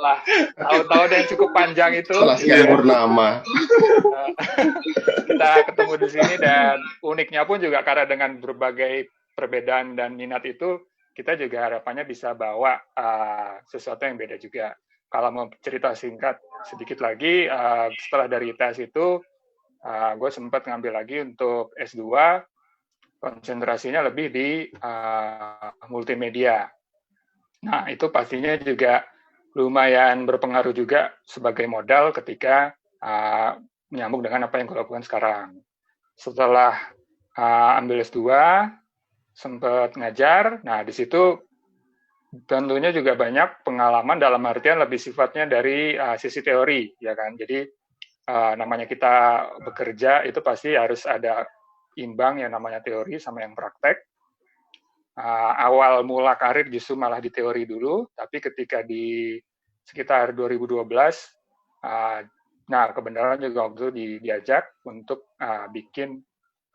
setelah tahun-tahun yang cukup panjang itu, setelah sekian purnama, kita ketemu di sini, dan uniknya pun juga karena dengan berbagai perbedaan dan minat itu, kita juga harapannya bisa bawa sesuatu yang beda juga. Kalau mau cerita singkat sedikit lagi, setelah dari tes itu, gue sempat ngambil lagi untuk S2, konsentrasinya lebih di multimedia. Nah, itu pastinya juga lumayan berpengaruh juga sebagai modal ketika menyambung dengan apa yang gue lakukan sekarang. Setelah ambil S2, sempat ngajar. Nah, di situ tentunya juga banyak pengalaman dalam artian lebih sifatnya dari sisi teori, ya kan. Jadi namanya kita bekerja itu pasti harus ada imbang yang namanya teori sama yang praktek. Awal mula karir justru malah di teori dulu, tapi ketika di sekitar 2012, nah kebenaran juga waktu itu diajak untuk bikin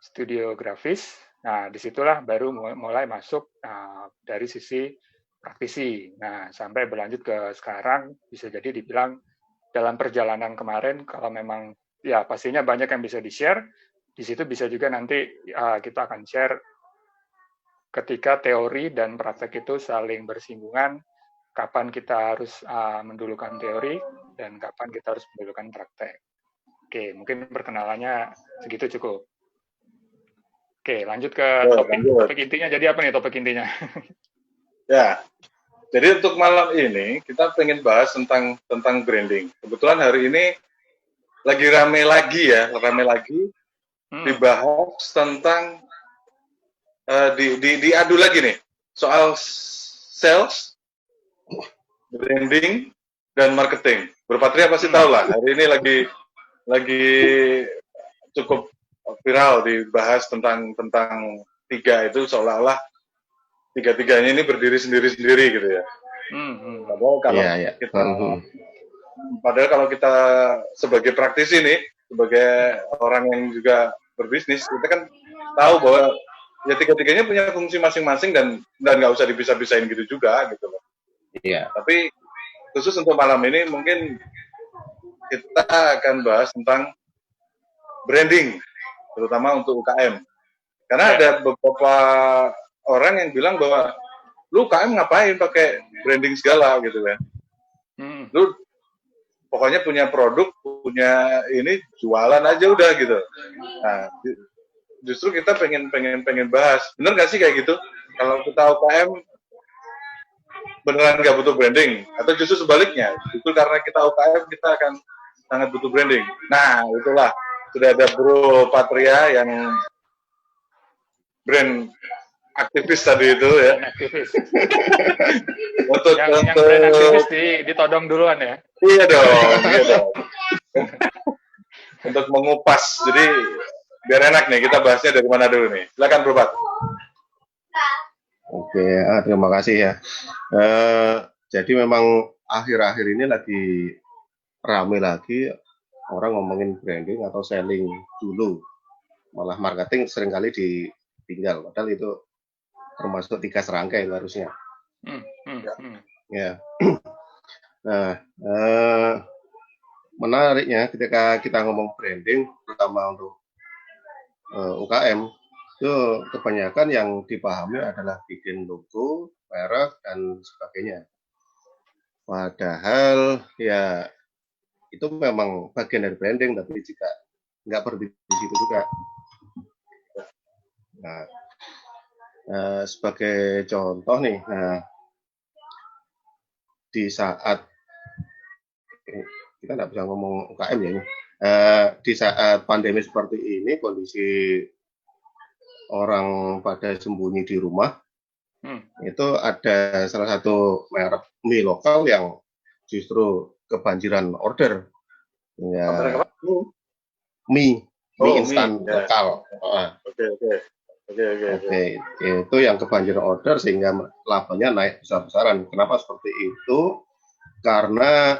studio grafis. Nah, disitulah baru mulai masuk dari sisi praktisi. Nah, sampai berlanjut ke sekarang, bisa jadi dibilang dalam perjalanan kemarin, kalau memang ya pastinya banyak yang bisa di-share, di situ bisa juga nanti kita akan share ketika teori dan praktek itu saling bersinggungan, kapan kita harus mendulukan teori dan kapan kita harus mendulukan praktek. Oke, mungkin perkenalannya segitu cukup. Oke, lanjut ke topik intinya. Jadi apa nih topik intinya? Ya, jadi untuk malam ini kita pengen bahas tentang branding. Kebetulan hari ini lagi rame lagi dibahas tentang diadu lagi nih soal sales, branding, dan marketing. Berpatria pasti tahu lah, hari ini lagi cukup viral dibahas tentang tiga itu, seolah-olah tiga-tiganya ini berdiri sendiri-sendiri gitu ya. Padahal kalau kita sebagai praktisi nih, sebagai orang yang juga berbisnis, kita kan tahu bahwa ya tiga-tiganya punya fungsi masing-masing dan nggak usah dipisah-pisahin gitu juga gitu loh. Iya. Tapi khusus untuk malam ini mungkin kita akan bahas tentang branding, terutama untuk UKM. Karena ada beberapa orang yang bilang bahwa lu UKM ngapain pakai branding segala gitu kan. Lu pokoknya punya produk, punya ini, jualan aja udah gitu. Nah, justru kita pengen bahas, bener nggak sih kayak gitu? Kalau kita UKM beneran nggak butuh branding, atau justru sebaliknya, justru karena kita UKM kita akan sangat butuh branding. Nah, itulah sudah ada Bro Patria yang brand aktivis tadi itu ya. Aktivis. untuk yang brand aktivis ditodong duluan ya. Iya dong. Untuk mengupas, jadi biar enak nih, kita bahasnya dari mana dulu nih. Silakan Bro Pat. Oke, terima kasih ya. Jadi memang akhir-akhir ini lagi rame lagi orang ngomongin branding atau selling dulu. Malah marketing seringkali ditinggal, padahal itu termasuk 3 serangkai harusnya. Ya. Nah, menariknya ketika kita ngomong branding, terutama untuk UKM, itu kebanyakan yang dipahami adalah bikin logo, merek, dan sebagainya. Padahal ya itu memang bagian dari branding, tapi jika nggak berhenti di situ juga. Nah, sebagai contoh nih, di saat kita nggak bisa ngomong UKM ya ini, di saat pandemi seperti ini, kondisi orang pada sembunyi di rumah, itu ada salah satu merek mie lokal yang justru kebanjiran order. Ya, mie instan lokal. Oke, itu yang kebanjiran order sehingga labanya naik besar-besaran. Kenapa seperti itu? Karena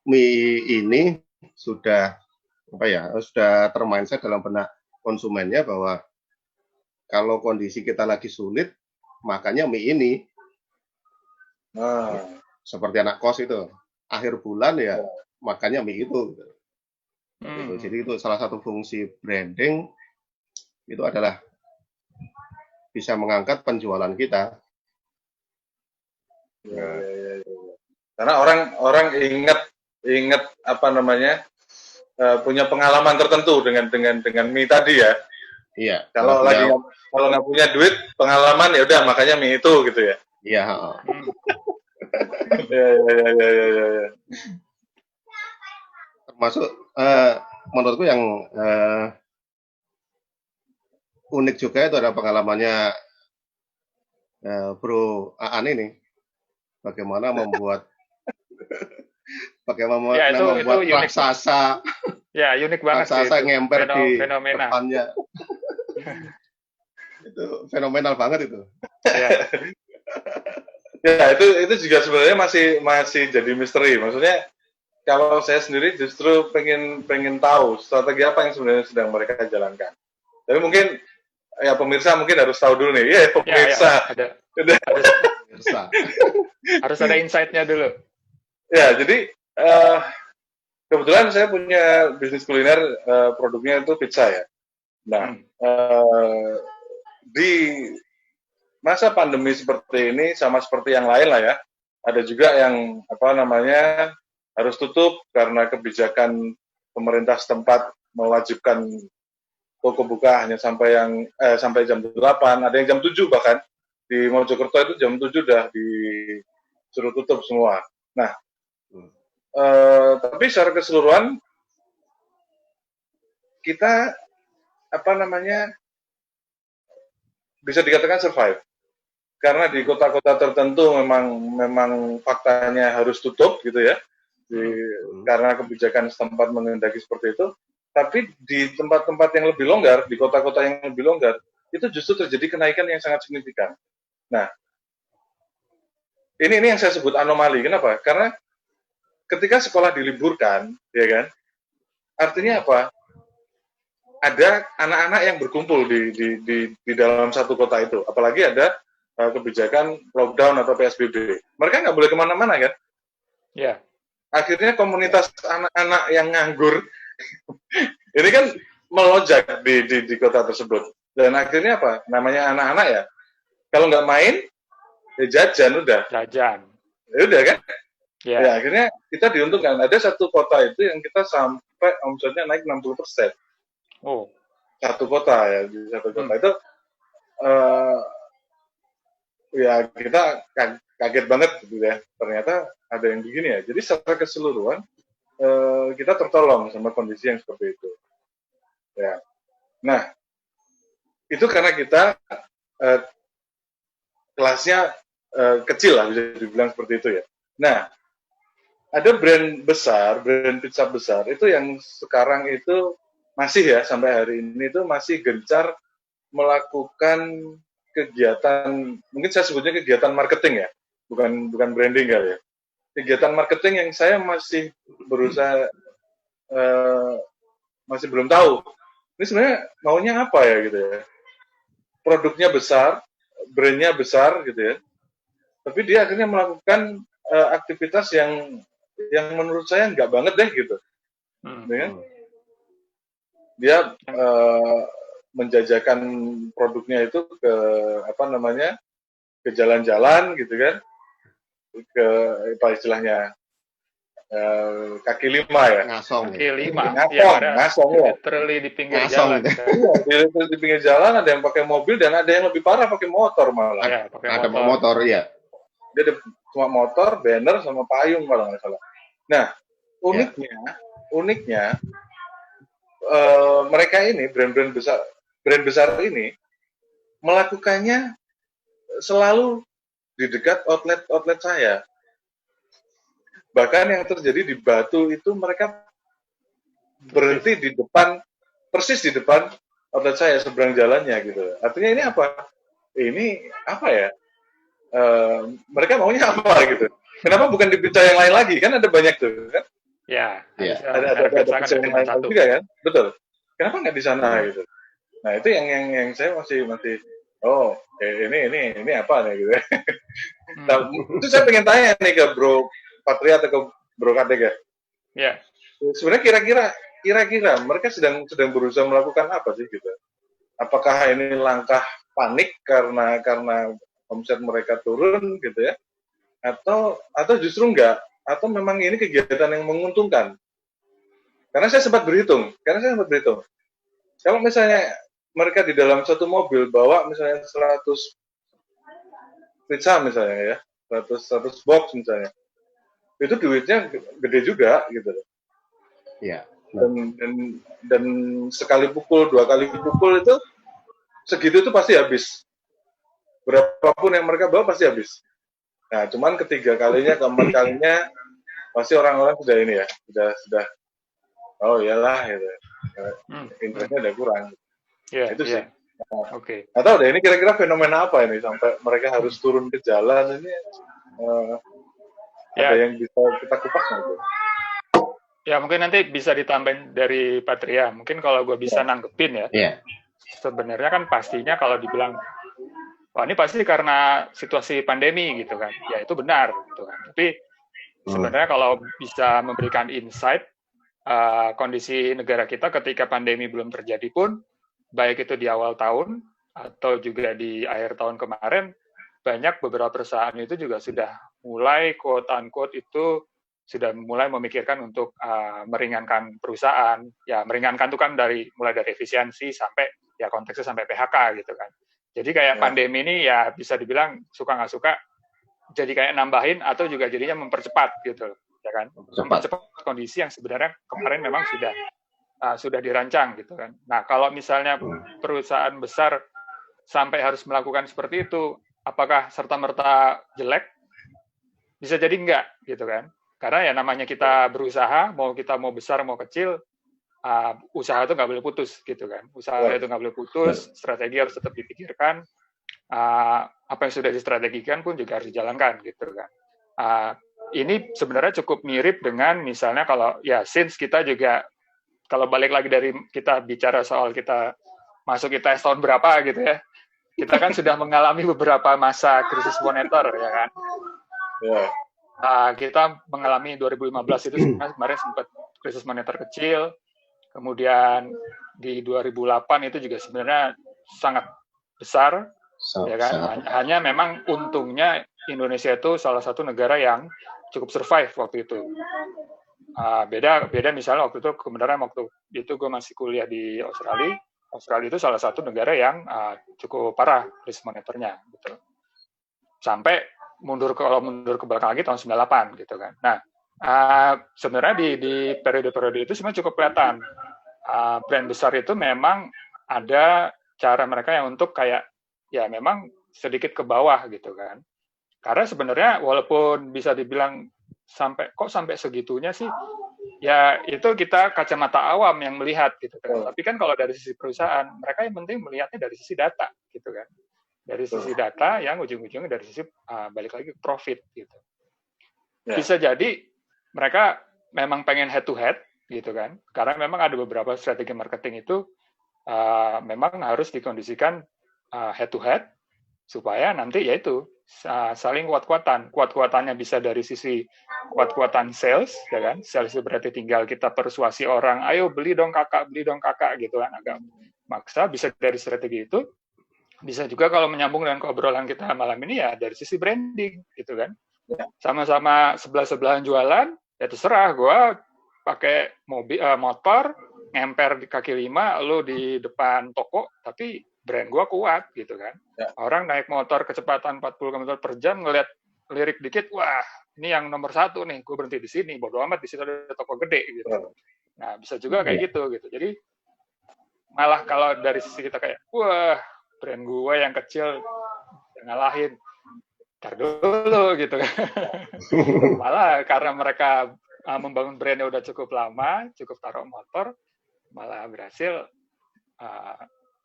mie ini sudah termindset dalam benak konsumennya bahwa kalau kondisi kita lagi sulit, makanya mie ini. Seperti anak kos itu. akhir bulan ya makannya mie itu. Jadi itu salah satu fungsi branding itu adalah bisa mengangkat penjualan kita. Ya. Karena orang ingat apa namanya punya pengalaman tertentu dengan mie tadi ya. Iya. Kalau nggak punya duit, pengalaman ya udah makanya mie itu gitu ya. Iya. Ya. Termasuk menurutku yang unik juga itu ada pengalamannya Bro Aan ini, bagaimana membuat membuat raksasa. Ya, unik banget sih. Raksasa ngemper di fenomena. Depannya. Itu fenomenal banget itu. Ya, itu juga sebenarnya masih jadi misteri. Maksudnya kalau saya sendiri justru pengen tahu strategi apa yang sebenarnya sedang mereka jalankan. Tapi mungkin ya pemirsa mungkin harus tahu dulu nih. Ya, pemirsa. Harus ada insight-nya dulu. Ya, jadi kebetulan saya punya bisnis kuliner, produknya itu pizza ya. Nah, di masa pandemi seperti ini sama seperti yang lain lah ya, ada juga yang harus tutup karena kebijakan pemerintah setempat mewajibkan toko buka hanya sampai jam 8, ada yang jam 7 bahkan. Di Mojokerto itu jam 7 udah disuruh tutup semua. Nah, tapi secara keseluruhan kita bisa dikatakan survive. Karena di kota-kota tertentu memang faktanya harus tutup gitu ya. Karena kebijakan setempat mengendaki seperti itu. Tapi di tempat-tempat yang lebih longgar, di kota-kota yang lebih longgar, itu justru terjadi kenaikan yang sangat signifikan. Nah, ini yang saya sebut anomali. Kenapa? Karena ketika sekolah diliburkan, ya kan, artinya apa? Ada anak-anak yang berkumpul di dalam satu kota itu. Apalagi ada kebijakan lockdown atau PSBB. Mereka nggak boleh kemana-mana kan? Ya. Akhirnya komunitas anak-anak yang nganggur ini kan melonjak di kota tersebut. Dan akhirnya apa? Namanya anak-anak ya. Kalau nggak main, ya jajan udah. Jajan. Ya udah kan? Yeah. Ya akhirnya kita diuntungkan. Ada satu kota itu yang kita sampai omsetnya naik 60%. Oh. Satu kota ya, di satu kota itu ya kita kaget banget gitu ya. Ternyata ada yang begini ya. Jadi secara keseluruhan kita tertolong sama kondisi yang seperti itu. Ya. Nah, itu karena kita kelasnya kecil lah, bisa dibilang seperti itu ya. Nah, ada brand pizza besar itu yang sekarang itu masih ya sampai hari ini itu masih gencar melakukan kegiatan, mungkin saya sebutnya kegiatan marketing ya, bukan branding kali ya. Kegiatan marketing yang saya masih berusaha masih belum tahu. Ini sebenarnya maunya apa ya gitu ya. Produknya besar, brandnya besar gitu ya. Tapi dia akhirnya melakukan aktivitas yang menurut saya nggak banget deh gitu. Dia menjajakan produknya itu ke ke jalan-jalan gitu kan, ke apa istilahnya kaki lima ya. Kaki lima. Ngasong ya. Literally di pinggir jalan. Iya, di pinggir jalan ada yang pakai mobil dan ada yang lebih parah pakai motor malah. Ya, ada motor ya. Dia ada cuma motor, banner sama payung kalau nggak salah. Nah, uniknya mereka ini brand besar ini melakukannya selalu di dekat outlet saya. Bahkan yang terjadi di Batu itu mereka berhenti persis di depan outlet saya, seberang jalannya gitu. Artinya ini apa? Ini apa ya? Mereka maunya apa gitu? Kenapa bukan di pizza yang lain lagi? Kan ada banyak tuh kan? Ya. Ada pizza yang lain juga kan? Betul. Kenapa nggak di sana gitu? Nah itu yang saya masih ini apa nih gitu. Nah, itu saya pengen tanya nih ke Bro Patria atau ke Bro Kadek ya. Ya. Sebenarnya kira-kira mereka sedang berusaha melakukan apa sih gitu? Apakah ini langkah panik karena omset mereka turun gitu ya? Atau justru enggak? Atau memang ini kegiatan yang menguntungkan? Karena saya sempat berhitung. Kalau misalnya mereka di dalam satu mobil bawa misalnya 100 pizza misalnya ya, 100 box misalnya, itu duitnya gede juga gitu. Ya. Dan sekali pukul, 2 kali pukul itu segitu itu pasti habis. Berapapun yang mereka bawa pasti habis. Nah, cuman ketiga kalinya, keempat kalinya pasti orang-orang sudah ini ya, sudah oh iyalah gitu. Interestnya udah kurang. Itu sih. Oke. Atau deh ini kira-kira fenomena apa ini sampai mereka harus turun ke jalan ini? Ada yang bisa kita kupas nggak? Ya mungkin nanti bisa ditambahin dari Patria. Mungkin kalau gue bisa nanggepin ya. Sebenarnya kan pastinya kalau dibilang, wah ini pasti karena situasi pandemi gitu kan. Ya itu benar gitu kan. Tapi sebenarnya kalau bisa memberikan insight kondisi negara kita ketika pandemi belum terjadi pun, baik itu di awal tahun atau juga di akhir tahun kemarin, banyak beberapa perusahaan itu juga sudah mulai quote unquote itu sudah mulai memikirkan untuk meringankan perusahaan. Ya meringankan itu kan mulai dari efisiensi sampai ya konteksnya sampai PHK gitu kan. Jadi kayak pandemi ini ya bisa dibilang suka nggak suka jadi kayak nambahin atau juga jadinya mempercepat gitu ya kan. Mempercepat kondisi yang sebenarnya kemarin memang sudah dirancang gitu kan. Nah, kalau misalnya perusahaan besar sampai harus melakukan seperti itu, apakah serta-merta jelek? Bisa jadi enggak gitu kan. Karena ya namanya kita berusaha, kita mau besar mau kecil, usaha itu nggak boleh putus gitu kan. Usaha itu nggak boleh putus, strategi harus tetap dipikirkan. Apa yang sudah distrategikan pun juga harus dijalankan gitu kan. Ini sebenarnya cukup mirip dengan misalnya kalau ya since kita juga kalau balik lagi dari kita bicara soal kita masuk ITS tahun berapa gitu ya, kita kan sudah mengalami beberapa masa krisis moneter ya kan. Kita mengalami 2015 itu kemarin sempat krisis moneter kecil, kemudian di 2008 itu juga sebenarnya sangat besar, ya kan. Hanya memang untungnya Indonesia itu salah satu negara yang cukup survive waktu itu. Beda misalnya waktu itu kebenaran waktu itu gue masih kuliah di Australia. Australia itu salah satu negara yang cukup parah krisis moneternya gitu. Sampai mundur ke belakang lagi tahun 98 gitu kan. Nah, sebenarnya di periode-periode itu sebenarnya cukup kelihatan brand besar itu memang ada cara mereka yang untuk kayak ya memang sedikit ke bawah gitu kan. Karena sebenarnya walaupun bisa dibilang sampai segitunya sih, ya itu kita kacamata awam yang melihat gitu kan. Tapi kan kalau dari sisi perusahaan, mereka yang penting melihatnya dari sisi data gitu kan. Dari sisi data yang ujung-ujungnya dari sisi balik lagi profit gitu. Bisa jadi mereka memang pengen head to head gitu kan. Karena memang ada beberapa strategi marketing itu memang harus dikondisikan head to head supaya nanti yaitu saling kuat-kuatan. Kuat-kuatannya bisa dari sisi kuat-kuatan sales, ya kan? Sales itu berarti tinggal kita persuasi orang, ayo beli dong kakak gitu kan, agak maksa. Bisa dari strategi itu, bisa juga kalau menyambung dengan obrolan kita malam ini ya dari sisi branding, gitu kan? Sama-sama sebelah-sebelahan jualan, ya terserah gue pakai motor, ngemper di kaki lima, lo di depan toko, tapi brand gue kuat gitu kan. Orang naik motor kecepatan 40 km per jam ngelihat lirik dikit, wah ini yang nomor 1 nih, gue berhenti di sini, bodo amat di situ ada toko gede gitu. Nah bisa juga kayak gitu. Jadi malah kalau dari sisi kita kayak, wah brand gue yang kecil ngalahin, ntar dulu gitu kan. Malah karena mereka membangun brandnya udah cukup lama, cukup taruh motor, malah berhasil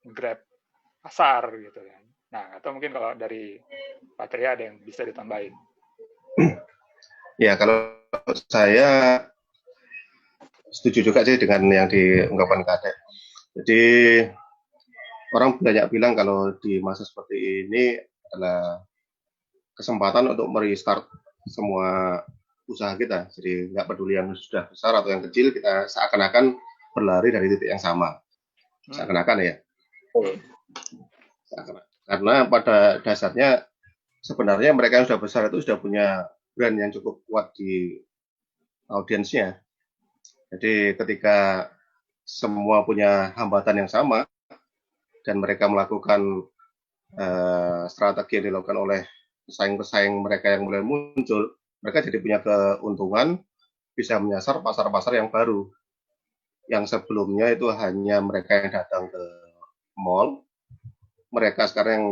grab pasar gitu kan. Nah, atau mungkin kalau dari Patria ada yang bisa ditambahin. Ya, kalau saya setuju juga sih dengan yang diungkapkan Kadek. Jadi orang banyak bilang kalau di masa seperti ini adalah kesempatan untuk merestart semua usaha kita. Jadi nggak peduli yang sudah besar atau yang kecil, kita seakan-akan berlari dari titik yang sama. Seakan-akan ya. Karena pada dasarnya sebenarnya mereka yang sudah besar itu sudah punya brand yang cukup kuat di audiensnya. Jadi ketika semua punya hambatan yang sama dan mereka melakukan strategi yang dilakukan oleh pesaing-pesaing mereka yang mulai muncul, mereka jadi punya keuntungan bisa menyasar pasar-pasar yang baru. Yang sebelumnya itu hanya mereka yang datang ke mall, mereka sekarang yang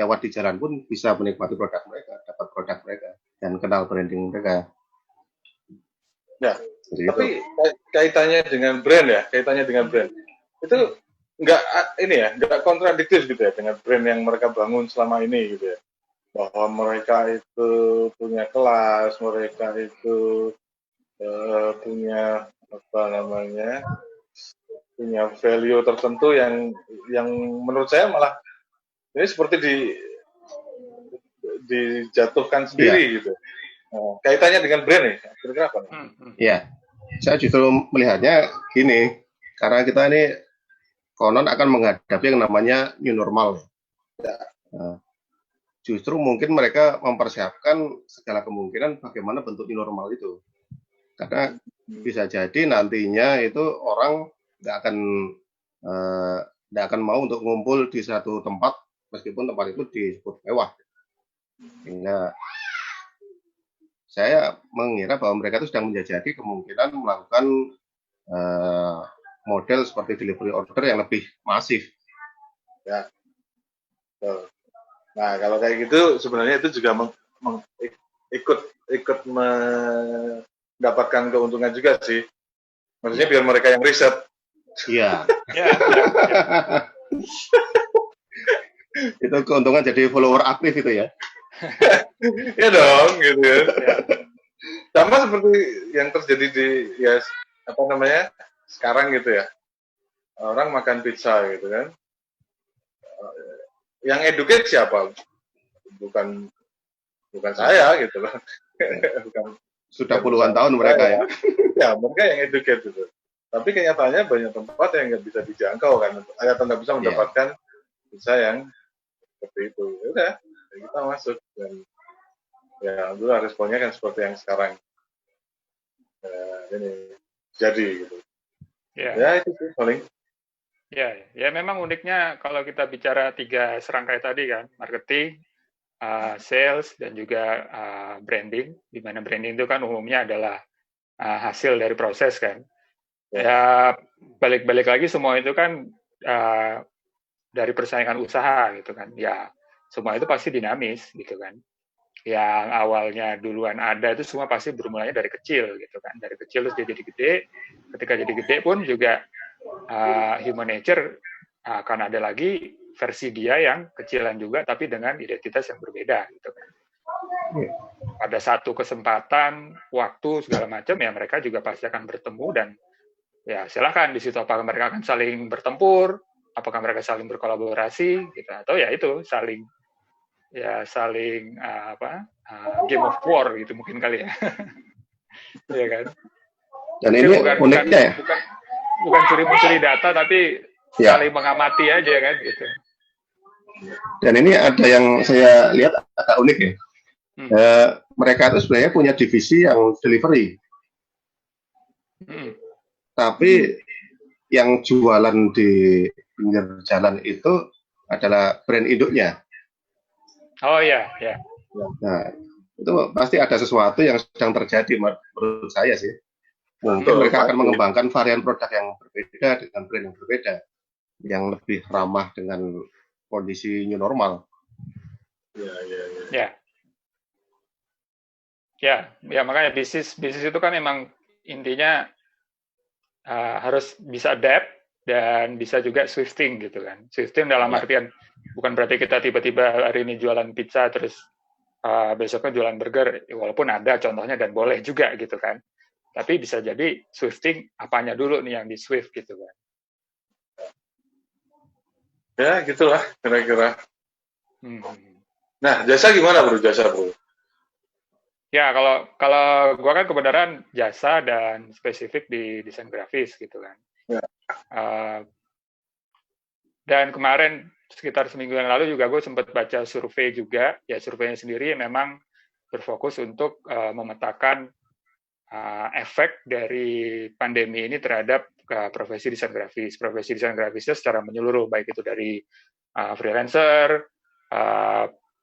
lewat di jalan pun bisa menikmati produk mereka, dapat produk mereka, dan kenal branding mereka. Ya, jadi tapi kaitannya dengan brand ya, itu nggak kontradiktif gitu ya dengan brand yang mereka bangun selama ini gitu ya, bahwa mereka itu punya kelas, mereka itu punya punya value tertentu yang menurut saya malah ini seperti dijatuhkan sendiri gitu. Nah, kaitannya dengan brand nih, kira-kira apa? Iya, saya justru melihatnya gini, karena kita ini konon akan menghadapi yang namanya new normal. Ya. Nah, justru mungkin mereka mempersiapkan segala kemungkinan bagaimana bentuk new normal itu. Karena bisa jadi nantinya itu orang nggak akan mau untuk ngumpul di satu tempat meskipun tempat itu disebut mewah. Sehingga saya mengira bahwa mereka itu sedang menjajaki kemungkinan melakukan model seperti delivery order yang lebih masif. Ya. Nah, kalau kayak gitu sebenarnya itu juga ikut mendapatkan keuntungan juga sih. Maksudnya biar mereka yang riset. Iya. Itu keuntungan jadi follower aktif itu ya. Ya dong, gitu kan. Sama seperti yang terjadi di sekarang gitu ya. Orang makan pizza gitu kan. Yang educate siapa? Bukan saya gitu loh. Sudah puluhan tahun mereka ya. Ya, mereka yang educate gitu. Tapi kenyataannya banyak tempat yang nggak bisa dijangkau kan, atau nggak bisa mendapatkan pizza yang seperti itu. Ya udah, kita masuk dan ya dulu responnya kan seperti yang sekarang ini jadi gitu. Ya itu sih paling. Ya memang uniknya kalau kita bicara 3 serangkai tadi kan, marketing, sales dan juga branding, di mana branding itu kan umumnya adalah hasil dari proses kan. Ya balik-balik lagi semua itu kan dari persaingan usaha gitu kan. Ya semua itu pasti dinamis gitu kan. Yang awalnya duluan ada itu semua pasti bermulanya dari kecil gitu kan. Dari kecil terus dia jadi gede. Ketika jadi gede pun juga human nature akan ada lagi versi dia yang kecilan juga tapi dengan identitas yang berbeda gitu kan. Pada satu kesempatan, waktu segala macam ya mereka juga pasti akan bertemu dan ya silakan di situ apakah mereka akan saling bertempur, apakah mereka saling berkolaborasi gitu atau ya itu saling game of war gitu mungkin kali ya. Iya kan. Dan ini uniknya ya. Bukan curi-mencuri data tapi saling mengamati aja kan gitu. Dan ini ada yang saya lihat agak unik ya. Mereka itu sebenarnya punya divisi yang delivery. Tapi yang jualan di pinggir jalan itu adalah brand induknya. Oh iya. Nah, itu pasti ada sesuatu yang sedang terjadi menurut saya sih. Mungkin mereka akan mengembangkan varian produk yang berbeda dengan brand yang berbeda, yang lebih ramah dengan kondisi new normal. Ya makanya bisnis itu kan memang intinya harus bisa adapt dan bisa juga shifting gitu kan. Shifting dalam artian bukan berarti kita tiba-tiba hari ini jualan pizza terus besoknya jualan burger, walaupun ada contohnya dan boleh juga gitu kan. Tapi bisa jadi shifting apanya dulu nih yang di shift gitu kan. Ya gitulah kira-kira. Nah jasa gimana bro? Ya, kalau gua kan kebenaran jasa dan spesifik di desain grafis gitu kan. Ya. Dan kemarin sekitar seminggu yang lalu juga gue sempat baca survei juga. Ya surveinya sendiri memang berfokus untuk memetakan efek dari pandemi ini terhadap profesi desain grafis. Profesi desain grafisnya secara menyeluruh, baik itu dari freelancer,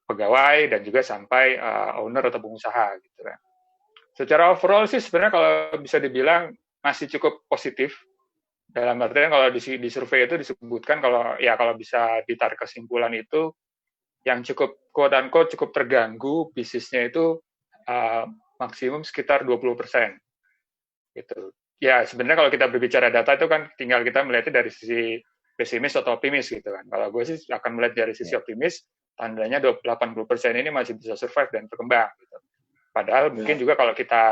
pegawai, dan juga sampai owner atau pengusaha gitu kan. Secara overall sih sebenarnya kalau bisa dibilang masih cukup positif. Dalam artian kalau di survei itu disebutkan kalau bisa ditarik kesimpulan itu yang cukup quote unquote cukup terganggu bisnisnya itu maksimum sekitar 20%. Gitu. Ya sebenarnya kalau kita berbicara data itu kan tinggal kita melihatnya dari sisi pesimis atau optimis gitu kan. Kalau gue sih akan melihat dari sisi optimis, tandanya 80% ini masih bisa survive dan berkembang gitu. Padahal mungkin juga kalau kita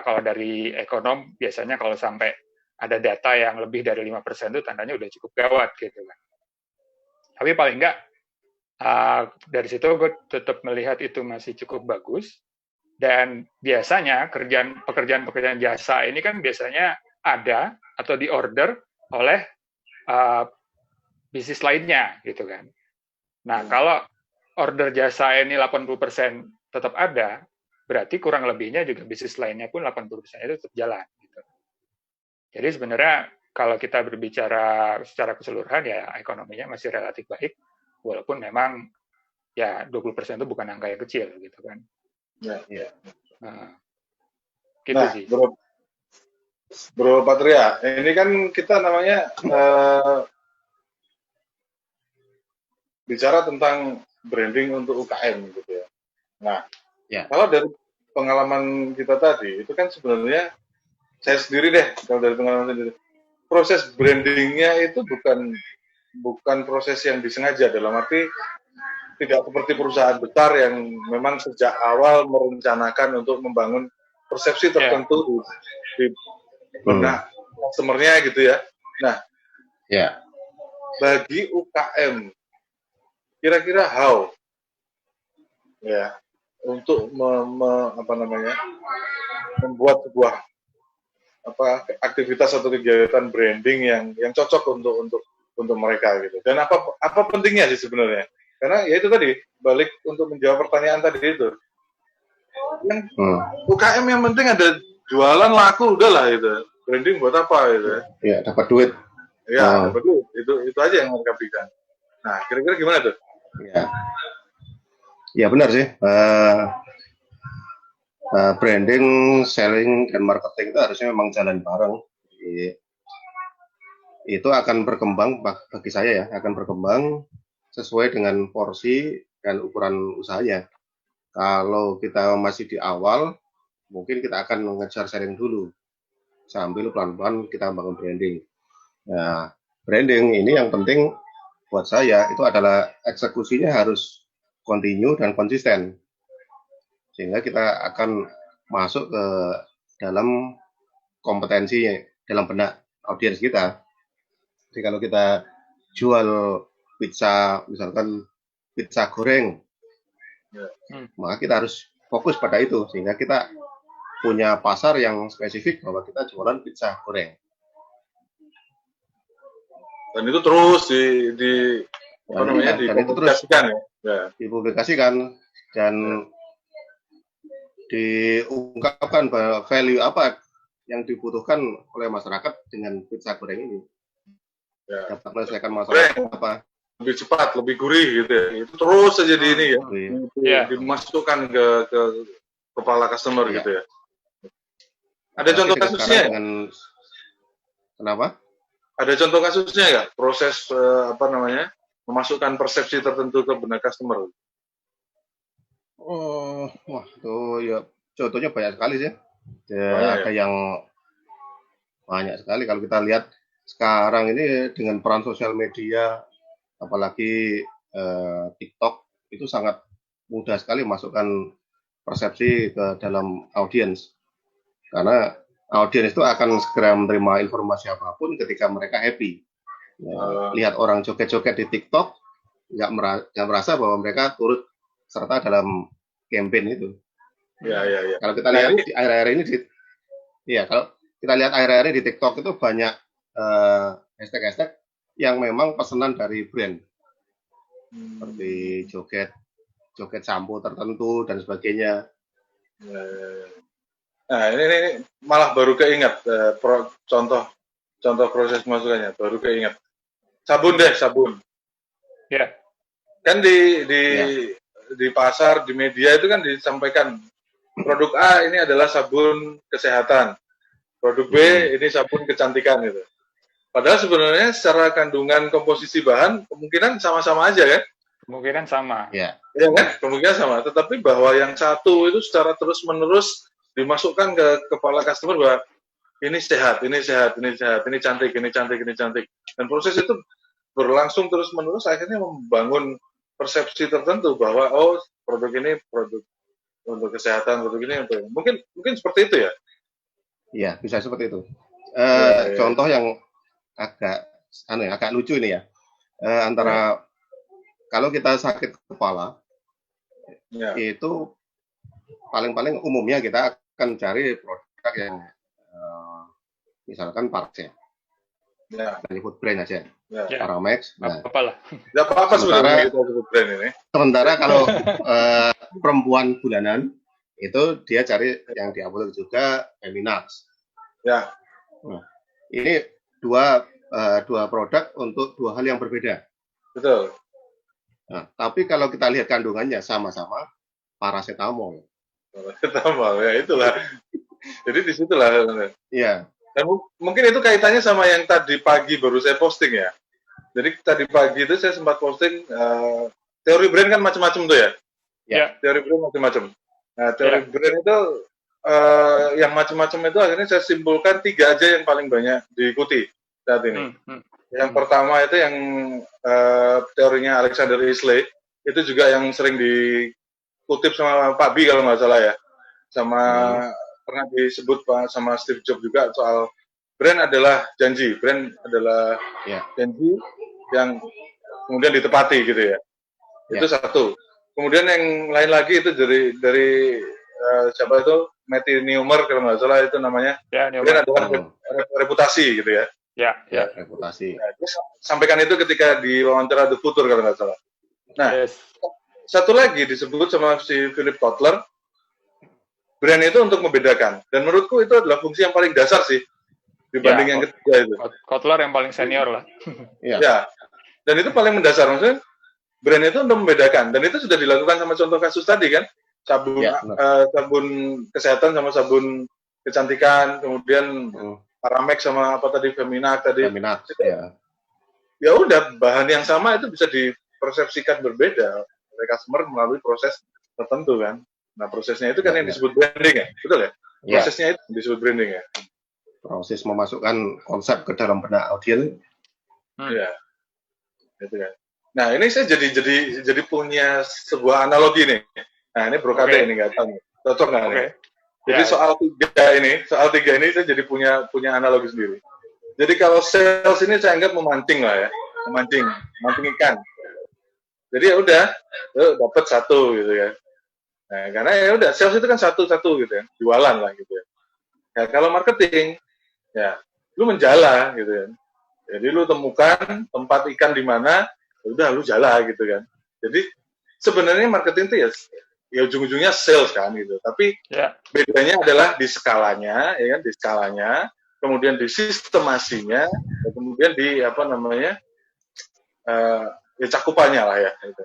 kalau dari ekonom biasanya kalau sampai ada data yang lebih dari 5% itu tandanya udah cukup gawat gitu kan. Tapi paling enggak dari situ gue tetap melihat itu masih cukup bagus. Dan biasanya pekerjaan jasa ini kan biasanya ada atau diorder oleh bisnis lainnya gitu kan. Nah, kalau order jasa ini 80% tetap ada, berarti kurang lebihnya juga bisnis lainnya pun 80% itu tetap jalan gitu. Jadi sebenarnya kalau kita berbicara secara keseluruhan ya ekonominya masih relatif baik, walaupun memang ya 20% itu bukan angka yang kecil gitu kan. Ya. Gitu sih. Bro Patria, ini kan kita namanya bicara tentang branding untuk UKM gitu ya. Nah, kalau dari pengalaman kita tadi, itu kan sebenarnya saya sendiri deh, kalau dari pengalaman sendiri, proses brandingnya itu bukan proses yang disengaja, dalam arti tidak seperti perusahaan besar yang memang sejak awal merencanakan untuk membangun persepsi tertentu di benak customer-nya gitu ya. Nah, bagi UKM, kira-kira how ya untuk membuat sebuah aktivitas atau kegiatan branding yang cocok untuk mereka gitu. Dan apa pentingnya sih sebenarnya? Karena ya itu tadi balik untuk menjawab pertanyaan tadi itu. Yang UKM yang penting ada jualan laku udahlah gitu. Branding buat apa gitu? Ya, dapat duit. Ya, dapat duit. Itu aja yang mereka berikan. Nah, kira-kira gimana tuh? Ya benar sih. Branding, selling, dan marketing itu harusnya memang jalan bareng. Itu akan berkembang bagi saya ya, akan berkembang sesuai dengan porsi dan ukuran usahanya. Kalau kita masih di awal, mungkin kita akan mengejar selling dulu, sambil pelan-pelan kita bangun branding. Nah, branding ini yang penting buat saya itu adalah eksekusinya harus continue dan konsisten, sehingga kita akan masuk ke dalam kompetensi dalam benak audiens kita. Jadi kalau kita jual pizza, misalkan pizza goreng, maka kita harus fokus pada itu, sehingga kita punya pasar yang spesifik bahwa kita jualan pizza goreng. Dan itu terus dipublikasikan ya. Dipublikasikan dan diungkapkan bahwa value apa yang dibutuhkan oleh masyarakat dengan pizza goreng ini. Dapat menyelesaikan masalah apa? Lebih cepat, lebih gurih gitu ya. Itu terus saja dimasukkan ke kepala customer gitu ya. Ada contoh kasusnya? Kenapa? Ada contoh kasusnya nggak? Proses memasukkan persepsi tertentu ke benak customer? Itu ya contohnya banyak sekali sih. Ada yang banyak sekali kalau kita lihat sekarang ini dengan peran sosial media, apalagi TikTok, itu sangat mudah sekali masukkan persepsi ke dalam audiens. Karena audiens itu akan segera menerima informasi apapun ketika mereka happy. Lihat orang joget-joget di TikTok, nggak merasa bahwa mereka turut serta dalam campaign itu. Ya. Kalau kita lihat di akhir-akhir ini kalau kita lihat akhir-akhir ini di TikTok itu banyak hashtag-hashtag yang memang pesanan dari brand. Seperti joget sampo tertentu dan sebagainya. Nah, ini malah baru keingat contoh proses masukannya, baru keingat. Sabun. Ya. Kan di pasar, di media itu kan disampaikan produk A ini adalah sabun kesehatan, produk B ini sabun kecantikan gitu. Padahal sebenarnya secara kandungan komposisi bahan kemungkinan sama-sama aja kan? Kemungkinan sama. Ya kan? Kemungkinan sama. Tetapi bahwa yang satu itu secara terus-menerus dimasukkan ke kepala customer bahwa ini sehat, ini cantik. Dan proses itu berlangsung terus-menerus akhirnya membangun persepsi tertentu bahwa produk ini produk untuk kesehatan, produk ini untuk mungkin seperti itu ya. Iya, bisa seperti itu. Contoh yang agak lucu ini ya. Antara kalau kita sakit kepala, itu paling-paling umumnya kita akan cari produk yang misalkan Paracet. Dari food brand aja. Paramex. Apalah. Apa sebenarnya kita sebut brand ini? Sementara kalau perempuan bulanan itu dia cari yang di apotek juga Feminax. Ya. Nah, ini dua produk untuk dua hal yang berbeda. Betul. Nah, tapi kalau kita lihat kandungannya sama-sama paracetamol. Paracetamol ya itulah. Jadi disitulah. Iya. Dan mungkin itu kaitannya sama yang tadi pagi baru saya posting ya. Jadi tadi pagi itu saya sempat posting teori brand kan macam-macam tuh ya. Ya. Teori brand macam-macam. Nah, teori brand itu yang macam-macam itu akhirnya saya simpulkan 3 aja yang paling banyak diikuti saat ini. Yang pertama itu yang teorinya Alexander Isley, itu juga yang sering dikutip sama Pak Bi kalau nggak salah ya. Sama pernah disebut sama Steve Jobs juga soal brand adalah janji, janji yang kemudian ditepati gitu ya. Itu satu. Kemudian yang lain lagi itu dari siapa itu Matthew Neumer kalau nggak salah itu namanya. Brand adalah reputasi gitu ya. Ya, reputasi. Nah, dia sampaikan itu ketika di wawancara The Future kalau nggak salah. Nah, satu lagi disebut sama si Philip Kotler, brand itu untuk membedakan. Dan menurutku itu adalah fungsi yang paling dasar sih dibanding yang ketiga itu. Kotler yang paling senior lah. Ya. Dan itu paling mendasar maksudnya brand itu untuk membedakan. Dan itu sudah dilakukan sama contoh kasus tadi kan, sabun kesehatan sama sabun kecantikan, kemudian Paramex sama apa tadi Feminax tadi. Ya udah bahan yang sama itu bisa dipersepsikan berbeda oleh customer melalui proses tertentu kan. Nah prosesnya itu kan yang disebut branding ya, betul ya? Prosesnya itu disebut branding ya. Proses memasukkan konsep ke dalam benak audiens. Ya, itu kan. Nah ini saya jadi punya sebuah analogi nih. Nah ini Bro Kade ini nggak tahu, cocok nggak nih? Jadi soal tiga ini saya jadi punya analogi sendiri. Jadi kalau sales ini saya anggap memancing lah ya, memancing ikan. Jadi ya udah, dapat satu gitu ya. Nah, karena ya udah sales itu kan satu gitu ya, jualan lah gitu ya. Nah, kalau marketing, ya lu menjala gitu ya. Jadi lu temukan tempat ikan di mana, udah lu jala gitu kan. Jadi sebenarnya marketing itu ya ujung-ujungnya sales kan gitu. Tapi bedanya adalah di skalanya, ya kan, di skalanya, kemudian di sistemasinya, dan kemudian di ya cakupannya lah ya. Gitu.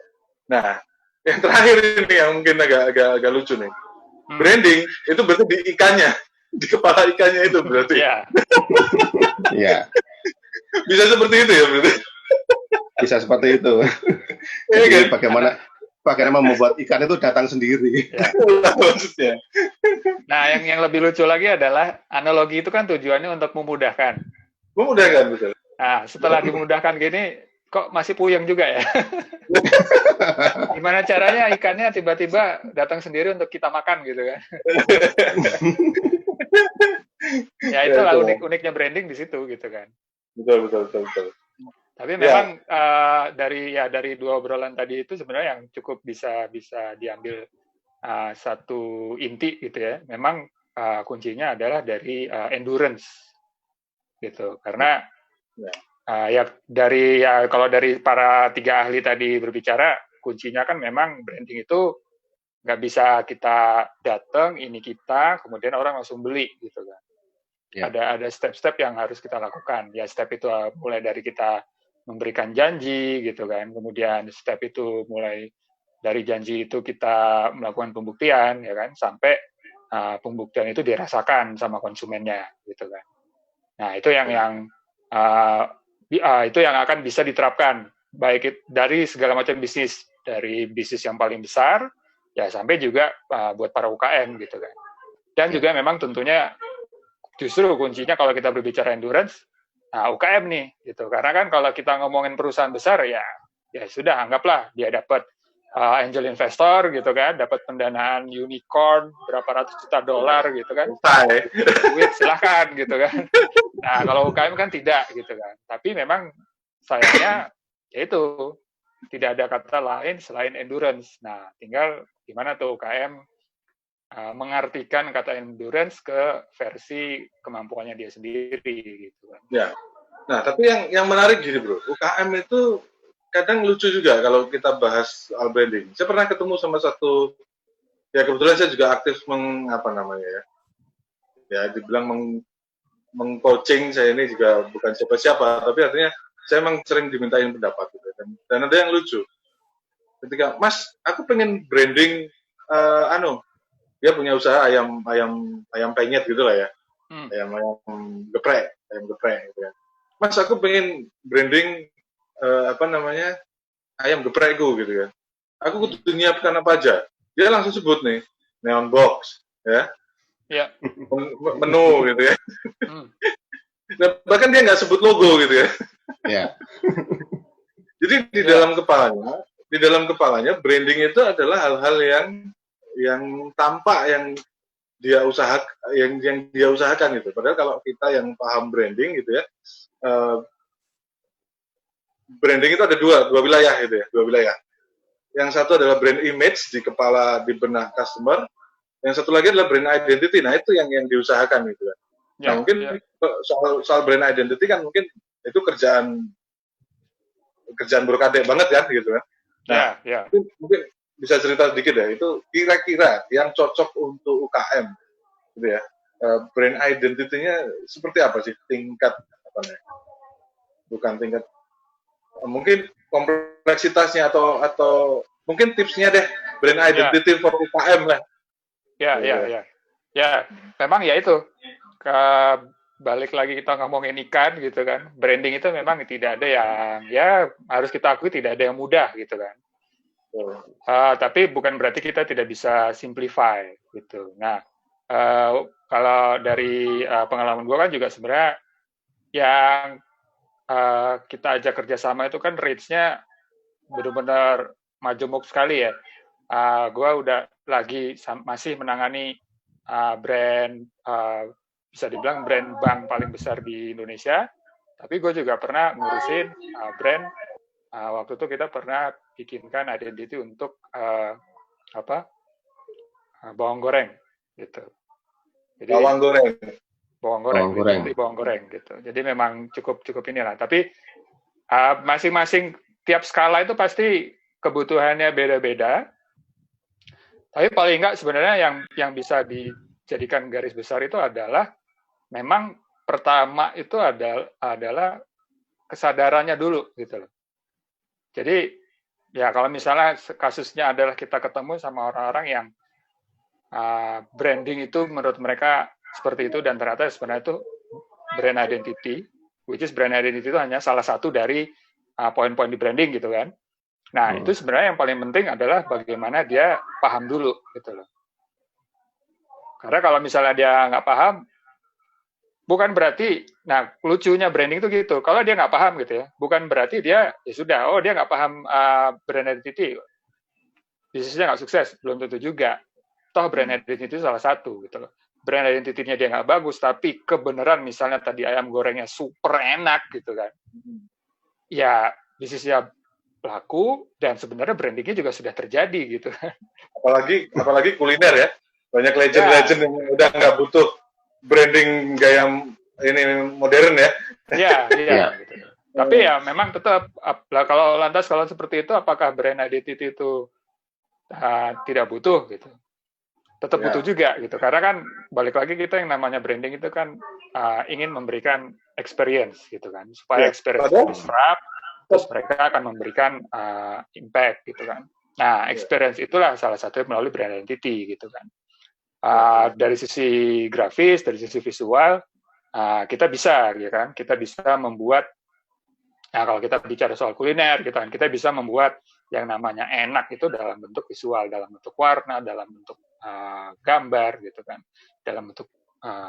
Nah, yang terakhir ini yang mungkin agak lucu nih. Branding itu berarti di ikannya, di kepala ikannya itu berarti. Iya. Bisa seperti itu ya berarti. Bisa seperti itu. Jadi bagaimana membuat ikan itu datang sendiri. Maksudnya. Nah, yang lebih lucu lagi adalah analogi itu kan tujuannya untuk memudahkan. Memudahkan betul. Nah, setelah dimudahkan gini, kok masih puyeng juga ya? Gimana caranya ikannya tiba-tiba datang sendiri untuk kita makan gitu kan? Ya itulah uniknya branding di situ gitu kan. Betul. Tapi memang dari dua obrolan tadi itu sebenarnya yang cukup bisa diambil satu inti gitu ya, memang kuncinya adalah dari endurance gitu. Karena kalau dari para 3 ahli tadi berbicara, kuncinya kan memang branding itu nggak bisa kita datang, ini kita, kemudian orang langsung beli gitu kan. Ada step-step yang harus kita lakukan. Ya step itu mulai dari kita memberikan janji gitu kan, kemudian step itu mulai dari janji itu kita melakukan pembuktian ya kan, sampai pembuktian itu dirasakan sama konsumennya gitu kan. Nah itu itu yang akan bisa diterapkan baik dari segala macam bisnis, dari bisnis yang paling besar ya sampai juga buat para UKM gitu kan. Dan juga memang tentunya justru kuncinya kalau kita berbicara endurance, UKM nih gitu. Karena kan kalau kita ngomongin perusahaan besar ya sudah anggaplah dia dapat angel investor gitu kan, dapat pendanaan unicorn berapa ratus juta dolar gitu kan, duit silahkan gitu kan. Nah kalau UKM kan tidak gitu kan. Tapi memang sayangnya yaitu tidak ada kata lain selain endurance. Nah tinggal gimana tuh UKM mengartikan kata endurance ke versi kemampuannya dia sendiri gitu kan. Ya. Nah, tapi yang menarik gini bro, UKM itu kadang lucu juga kalau kita bahas soal branding. Saya pernah ketemu sama satu, ya kebetulan saya juga aktif dibilang meng-coaching. Saya ini juga bukan siapa-siapa, tapi artinya saya memang sering dimintain pendapat gitu. Dan ada yang lucu. Ketika, Mas, aku pengen branding dia punya usaha ayam penyet gitu lah ya. Ayam geprek gitu ya. Mas, aku pengen branding ayam geprekku gitu kan. Aku kudu nyiapkan apa aja. Dia langsung sebut nih, neon box, ya. Ya. Menu gitu ya. Nah, bahkan dia nggak sebut logo gitu ya. Ya. Jadi di dalam kepalanya branding itu adalah hal-hal yang tampak yang dia usahakan gitu. Padahal kalau kita yang paham branding gitu ya, branding itu ada dua wilayah gitu ya, dua wilayah. Yang satu adalah brand image di benak customer, yang satu lagi adalah brand identity. Nah itu yang diusahakan gitu kan. Nah mungkin soal brand identity kan mungkin itu kerjaan berkadek banget kan gitu kan. Nah mungkin bisa cerita sedikit ya, itu kira-kira yang cocok untuk UKM gitu ya, brand identity-nya seperti apa sih, mungkin kompleksitasnya atau mungkin tipsnya deh, brand identity for UKM lah. Ya, memang ya itu, balik lagi kita ngomongin ikan gitu kan, branding itu memang tidak ada yang harus kita akui tidak ada yang mudah gitu kan. Tapi bukan berarti kita tidak bisa simplify gitu. Nah, kalau dari pengalaman gue kan juga sebenarnya yang kita ajak kerjasama itu kan range-nya benar-benar majemuk sekali ya. Gue udah masih menangani brand, bisa dibilang brand bank paling besar di Indonesia, tapi gue juga pernah ngurusin brand. Waktu itu kita pernah bikinkan identity untuk bawang goreng gitu. Jadi, bawang goreng gitu. Jadi memang cukup inilah. Tapi masing-masing tiap skala itu pasti kebutuhannya beda-beda. Tapi paling enggak sebenarnya yang bisa dijadikan garis besar itu adalah memang pertama itu adalah kesadarannya dulu gitu loh. Jadi ya kalau misalnya kasusnya adalah kita ketemu sama orang-orang yang branding itu menurut mereka seperti itu dan ternyata sebenarnya itu brand identity, which is brand identity itu hanya salah satu dari poin-poin di branding gitu kan. Nah itu sebenarnya yang paling penting adalah bagaimana dia paham dulu gitu loh. Karena kalau misalnya dia nggak paham, bukan berarti, nah lucunya branding itu gitu, kalau dia nggak paham gitu ya, bukan berarti dia, ya sudah, dia nggak paham brand identity, bisnisnya nggak sukses, belum tentu juga. Toh brand identity itu salah satu gitu loh. Brand identity-nya dia nggak bagus, tapi kebenaran misalnya tadi ayam gorengnya super enak gitu kan, ya bisnisnya laku dan sebenarnya brandingnya juga sudah terjadi gitu. Apalagi kuliner ya, banyak legend-legend yang udah nggak butuh branding gaya ini modern ya. Iya. Gitu. Tapi ya memang tetap kalau seperti itu, apakah brand identity itu tidak butuh gitu? Tetap butuh juga gitu, karena kan balik lagi kita yang namanya branding itu kan ingin memberikan experience gitu kan, supaya experience diserap, terus mereka akan memberikan impact gitu kan. Nah, experience itulah salah satunya melalui brand identity gitu kan. Dari sisi grafis, dari sisi visual, kita bisa ya kan, kita bisa membuat. Nah, kalau kita bicara soal kuliner, gitu kan, kita bisa membuat yang namanya enak itu dalam bentuk visual, dalam bentuk warna, dalam bentuk gambar, gitu kan, dalam bentuk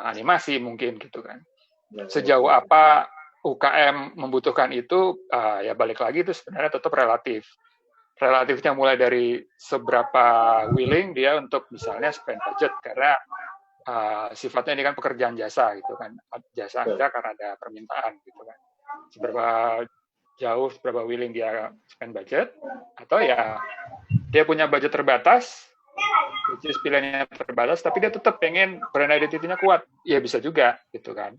animasi mungkin, gitu kan. Sejauh apa UKM membutuhkan itu, ya balik lagi itu sebenarnya tetap relatif. Relatifnya mulai dari seberapa willing dia untuk misalnya spend budget, karena sifatnya ini kan pekerjaan jasa, gitu kan, jasa ada karena ada permintaan, gitu kan. Seberapa willing dia spend budget, atau ya dia punya budget terbatas, which is pilihannya terbatas, tapi dia tetap pengen brand identity-nya kuat, ya bisa juga gitu kan.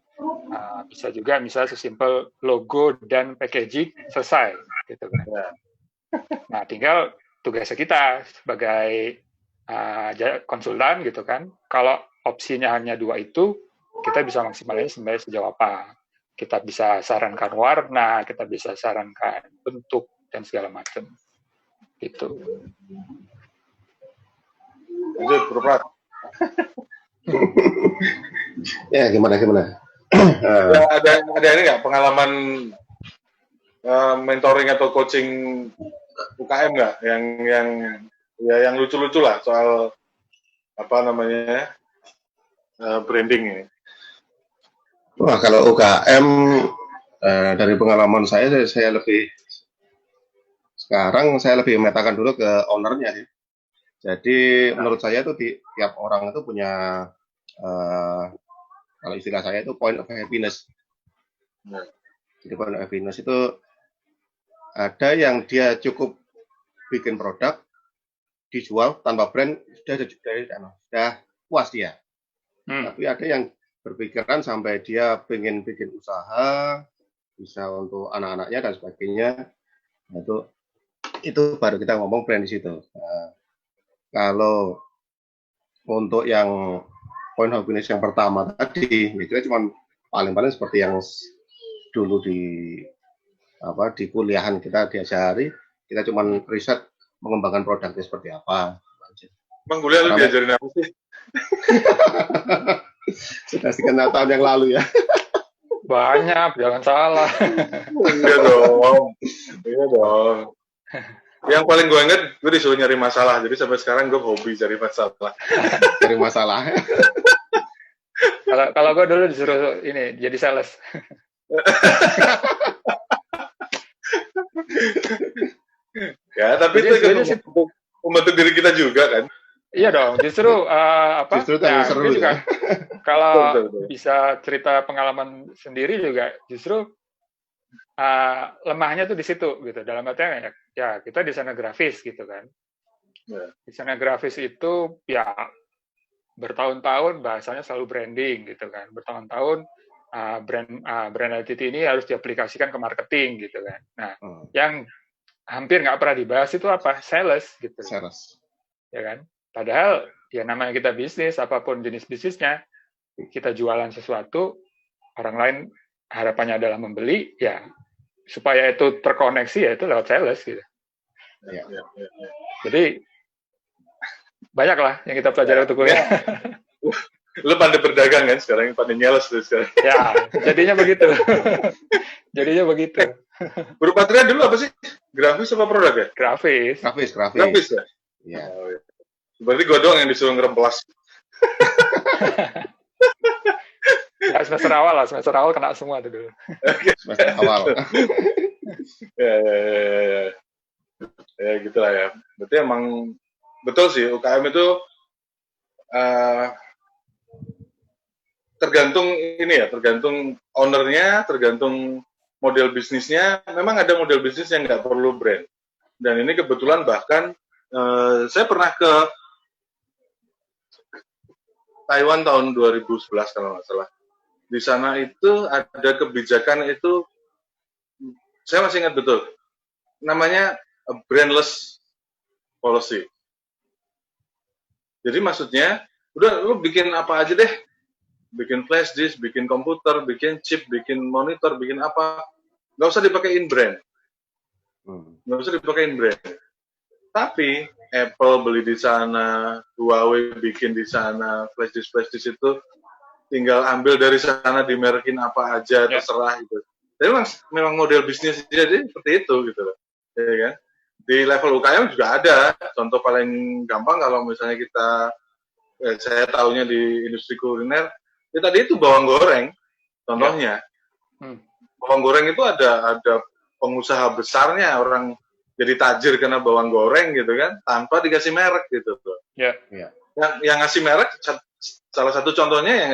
Bisa juga misalnya sesimpel logo dan packaging selesai gitu kan. Nah, tinggal tugasnya kita sebagai konsultan gitu kan, kalau opsinya hanya 2 itu, kita bisa maksimalin sebenarnya sejauh apa. Kita bisa sarankan warna, kita bisa sarankan bentuk, dan segala macam. Gitu. Lanjut, Bro Prat. Ya, gimana? Ada ini nggak pengalaman mentoring atau coaching UKM nggak yang lucu-lucu lah soal branding ini? Wah, kalau UKM dari pengalaman saya lebih memetakan dulu ke ownernya sih. Jadi menurut saya itu tiap orang itu punya kalau istilah saya itu point of happiness. Jadi point of happiness itu ada yang dia cukup bikin produk dijual tanpa brand sudah puas dia. Tapi ada yang berpikiran sampai dia pengen bikin usaha, bisa untuk anak-anaknya dan sebagainya. Itu baru kita ngomong brand di situ. Kalau untuk yang point of happiness yang pertama tadi, itu cuma paling-paling seperti yang dulu di kuliahan kita diajari, kita cuma riset mengembangkan produknya seperti apa. Bang, kuliah lu diajarin apa sih? Sudah sekian tahun yang lalu ya. Banyak, jangan salah. Iya dong. Yang paling gue inget, gue disuruh nyari masalah. Jadi sampai sekarang gue hobi cari masalah. Cari masalah. Kalau gue dulu disuruh ini jadi sales. Ya, tapi itu membentuk diri kita juga kan. Iya dong, justru Justru yang seru juga. Kalau bisa cerita pengalaman sendiri juga, justru lemahnya tuh di situ gitu. Dalam artian ya kita desainer grafis gitu kan. Desainer grafis itu ya bertahun-tahun bahasanya selalu branding gitu kan. Bertahun-tahun brand identity ini harus diaplikasikan ke marketing gitu kan. Nah, yang hampir nggak pernah dibahas itu apa? Sales gitu. Sales. Ya kan? Padahal ya namanya kita bisnis, apapun jenis bisnisnya, kita jualan sesuatu, orang lain harapannya adalah membeli, ya supaya itu terkoneksi ya itu lewat sales gitu. Ya. Jadi banyak lah yang kita pelajari waktu kuliah. Lu pandai berdagang kan sekarang, pandai nyales tuh sekarang. Ya, jadinya begitu. Bro Patria dulu apa sih? Grafis apa produk ya? Grafis ya? Iya. Berarti gue doang yang disuruh ngeremplas. Ya, semester awal kena semua tuh dulu. Semester awal. Ya gitulah ya. Berarti emang betul sih UKM itu tergantung ownernya, tergantung model bisnisnya. Memang ada model bisnis yang nggak perlu brand. Dan ini kebetulan bahkan saya pernah ke Taiwan tahun 2011 kalau nggak salah. Di sana itu ada kebijakan itu, saya masih ingat betul, namanya brandless policy. Jadi maksudnya, udah lu bikin apa aja deh, bikin flash disk, bikin komputer, bikin chip, bikin monitor, bikin apa, nggak usah dipakein brand. Nggak usah dipakein brand. Tapi Apple beli di sana, Huawei bikin di sana, flash disk itu tinggal ambil dari sana, dimerekin apa aja, terserah gitu. Tapi memang model bisnis jadi seperti itu gitu loh, ya kan? Di level UKM juga ada. Contoh paling gampang kalau misalnya kita, saya tahunya di industri kuliner, ya tadi itu bawang goreng, contohnya. Bawang goreng itu ada pengusaha besarnya, orang jadi tajir karena bawang goreng gitu kan, tanpa dikasih merek gitu tuh. Yang ngasih merek, salah satu contohnya yang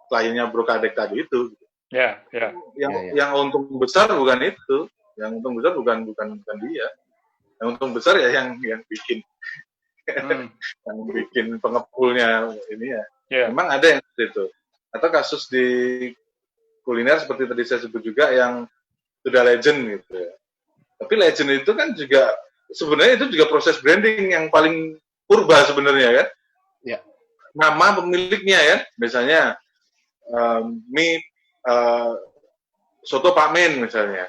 kliennya Bro Kadek tadi itu. Yang untung besar bukan itu, yang untung besar bukan dia. Yang untung besar ya yang bikin yang bikin pengepulnya ini ya. Memang ada yang seperti itu. Atau kasus di kuliner seperti tadi saya sebut juga yang sudah legend gitu ya. Tapi legend itu kan juga sebenarnya itu juga proses branding yang paling purba sebenarnya kan. Nama pemiliknya ya, misalnya mie soto Pak Min misalnya,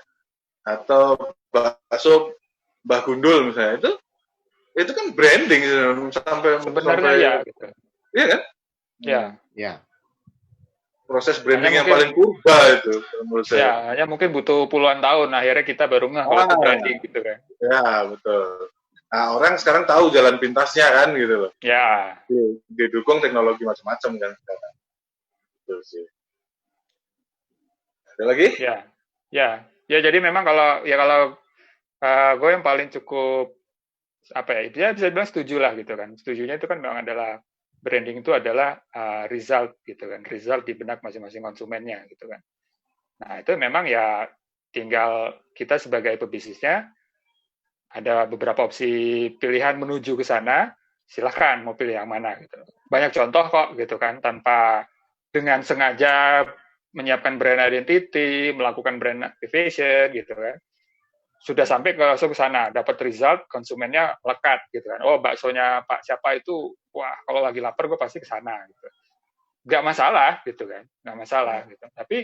atau bakso Mbah Gundul misalnya, itu kan branding sampai sebenarnya ya gitu. Iya kan? Ya. Proses branding yang paling purba itu menurut saya. Ya, hanya mungkin butuh puluhan tahun akhirnya kita baru ngeh kalau itu branding gitu kan. Ya, betul. Nah, orang sekarang tahu jalan pintasnya kan gitu loh. Ya. Didukung teknologi macam-macam kan sekarang. Gitu sih. Ada lagi? Ya, jadi memang kalau gue yang paling cukup bisa dibilang setuju lah gitu kan. Setujunya itu kan memang adalah branding itu adalah result gitu kan, result di benak masing-masing konsumennya gitu kan. Nah itu memang ya tinggal kita sebagai pebisnisnya ada beberapa opsi pilihan menuju ke sana, silahkan mau pilih yang mana gitu. Banyak contoh kok gitu kan, tanpa dengan sengaja menyiapkan brand identity, melakukan brand activation gitu kan, sudah sampai ke sana, dapat result, konsumennya lekat gitu kan. Oh baksonya Pak siapa itu, wah kalau lagi lapar gue pasti ke sana gitu. Nggak masalah gitu kan, nggak masalah gitu. Tapi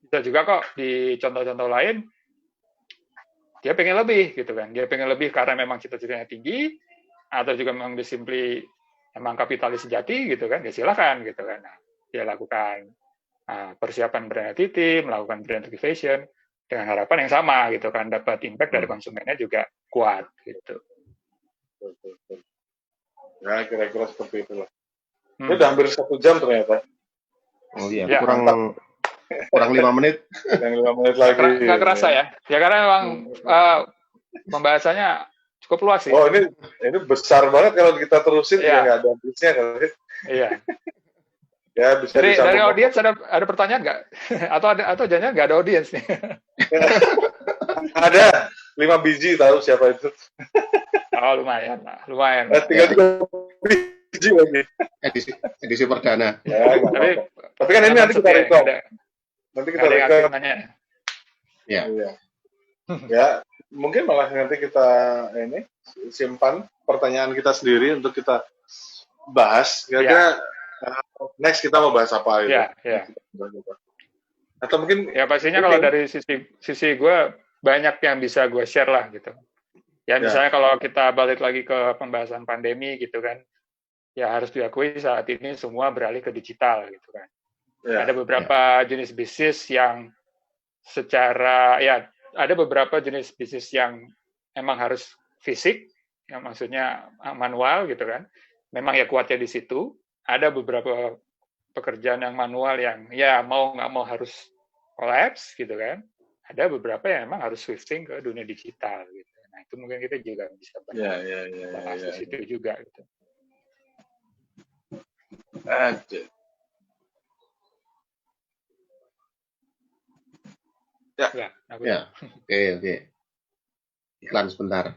bisa juga kok di contoh-contoh lain dia pengen lebih gitu kan, dia pengen lebih karena memang cita-citanya tinggi, atau juga memang dia simply emang kapitalis sejati gitu kan, ya silakan gitu kan. Nah, dia lakukan persiapan brand identity, melakukan brand activation dengan harapan yang sama gitu kan, dapat impact dari konsumennya juga kuat gitu. Ya kira-kira seperti itulah. Ini udah hampir 1 jam ternyata. Oh iya, kurang 5 menit. Kurang 5 menit lagi. Nggak kerasa ya? Ya karena memang pembahasannya cukup luas sih. Oh ini besar banget kalau kita terusin ya nggak ada habisnya kali. Iya. Ya bisa dari audiens ada pertanyaan nggak? atau jangan nggak ada audiens nih? Ada 5 biji tahu siapa itu. Oh lumayan lah, lumayan. Tinggal 3 biji lagi. Edisi perdana. Ya, tapi kan ini nanti kita record. Nanti kita record. Ya. Ya, mungkin malah nanti kita ini simpan pertanyaan kita sendiri untuk kita bahas. Kira-kira next kita mau bahas apa gitu. Ya. Atau mungkin ya pastinya kalau dari sisi gue banyak yang bisa gue share lah gitu. Ya misalnya kalau kita balik lagi ke pembahasan pandemi gitu kan, ya harus diakui saat ini semua beralih ke digital gitu kan. Ada beberapa jenis bisnis yang ada beberapa jenis bisnis yang emang harus fisik, yang maksudnya manual gitu kan. Memang ya kuatnya di situ. Ada beberapa pekerjaan yang manual yang ya mau nggak mau harus collapse gitu kan. Ada beberapa yang emang harus shifting ke dunia digital gitu. Nah itu mungkin kita juga bisa bahas di situ juga gitu. Oke. iklan sebentar.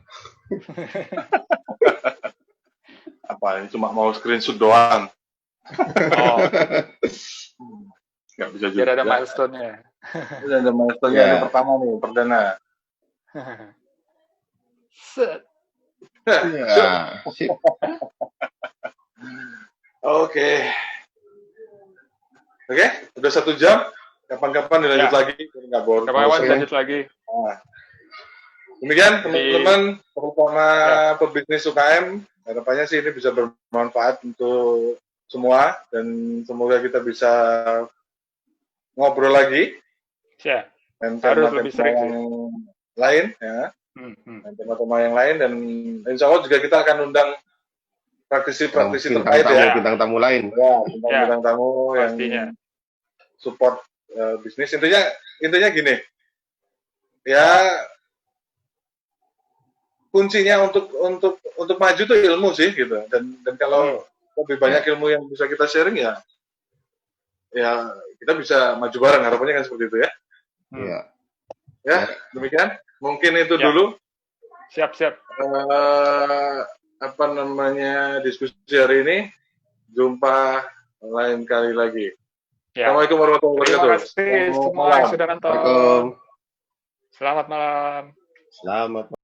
Apa ini cuma mau screenshot doang? Oh, Nggak bisa juga. biar ada milestone-nya. Ini ada milestone-nya Ya. yang pertama nih, perdana. Set. Ya, sip. Oke, udah 1 jam. Kapan-kapan dilanjut Ya. lagi, nggak boros. Kapan-kapan ya. lanjut lagi. Nah, demikian teman-teman, terutama pebisnis UKM, harapannya sih ini bisa bermanfaat untuk semua dan semoga kita bisa ngobrol lagi Ya. dan Harus lebih tema-tema sering sih. yang lain ya, dan tema-tema yang lain, dan insya Allah juga kita akan undang praktisi-praktisi terkait ya, bintang tamu lain. ya bintang tamu yang pastinya. support bisnis. Intinya gini ya, kuncinya untuk maju tuh ilmu sih gitu, dan kalau lebih banyak ilmu yang bisa kita sharing ya kita bisa maju bareng, harapannya kan seperti itu ya. Iya. Demikian mungkin itu dulu Siap. apa namanya diskusi hari ini. Jumpa lain kali lagi. Ya. Assalamualaikum warahmatullahi wabarakatuh. Terima kasih semua yang sudah nonton. Assalamualaikum. Selamat malam. Selamat